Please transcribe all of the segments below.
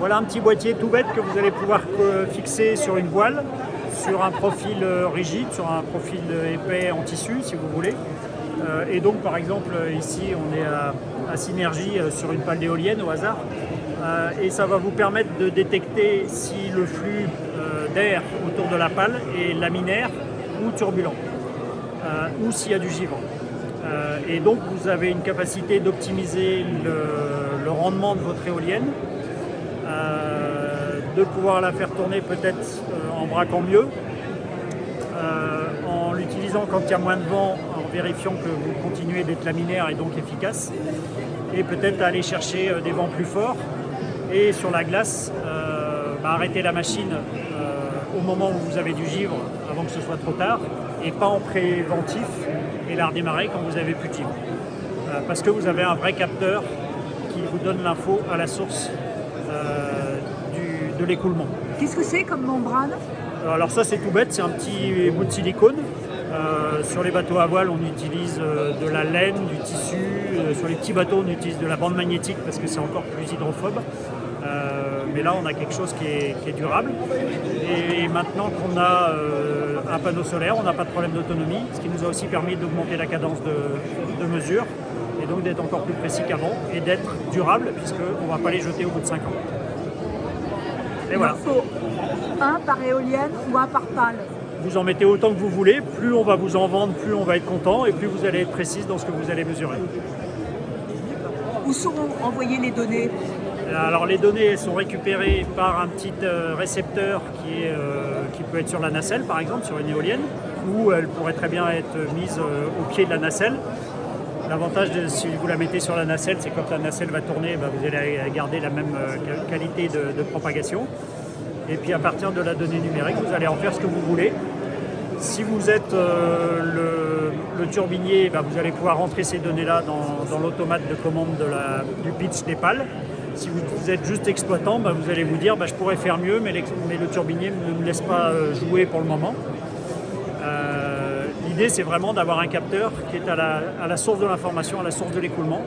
Voilà un petit boîtier tout bête que vous allez pouvoir fixer sur une voile, sur un profil rigide, sur un profil épais en tissu si vous voulez. Et donc par exemple ici on est à Synergie sur une pale d'éolienne au hasard. Et ça va vous permettre de détecter si le flux d'air autour de la pale est laminaire ou turbulent, ou s'il y a du givre. Et donc vous avez une capacité d'optimiser le rendement de votre éolienne, de pouvoir la faire tourner peut-être en braquant mieux, en l'utilisant quand il y a moins de vent, en vérifiant que vous continuez d'être laminaire et donc efficace, et peut-être aller chercher des vents plus forts, et sur la glace, arrêter la machine au moment où vous avez du givre, avant que ce soit trop tard, et pas en préventif, et la redémarrer quand vous avez plus de givre. Parce que vous avez un vrai capteur qui vous donne l'info à la source de l'écoulement. Qu'est-ce que c'est comme membrane? Alors ça c'est tout bête, c'est un petit bout de silicone. Sur les bateaux à voile on utilise de la laine, du tissu. Sur les petits bateaux on utilise de la bande magnétique parce que c'est encore plus hydrophobe. Mais là on a quelque chose qui est durable. Et maintenant qu'on a un panneau solaire, on n'a pas de problème d'autonomie, ce qui nous a aussi permis d'augmenter la cadence de mesure et donc d'être encore plus précis qu'avant et d'être durable puisqu'on ne va pas les jeter au bout de 5 ans. Et voilà. Il faut un par éolienne ou un par pale? Vous en mettez autant que vous voulez, plus on va vous en vendre, plus on va être content et plus vous allez être précise dans ce que vous allez mesurer. Où sont envoyées les données? Alors les données sont récupérées par un petit récepteur qui peut être sur la nacelle par exemple, sur une éolienne, ou elle pourrait très bien être mise au pied de la nacelle. L'avantage si vous la mettez sur la nacelle, c'est que quand la nacelle va tourner, vous allez garder la même qualité de propagation. Et puis à partir de la donnée numérique, vous allez en faire ce que vous voulez. Si vous êtes le turbinier, vous allez pouvoir rentrer ces données-là dans l'automate de commande du pitch des pales. Si vous êtes juste exploitant, vous allez vous dire je pourrais faire mieux, mais le turbinier ne me laisse pas jouer pour le moment. L'idée c'est vraiment d'avoir un capteur qui est à la source de l'information, à la source de l'écoulement.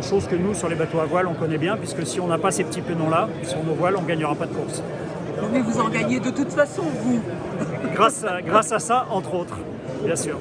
Chose que nous sur les bateaux à voile on connaît bien, puisque si on n'a pas ces petits penons-là sur nos voiles, on ne gagnera pas de course. Mais vous en gagnez de toute façon, vous. Grâce à ça, entre autres, bien sûr.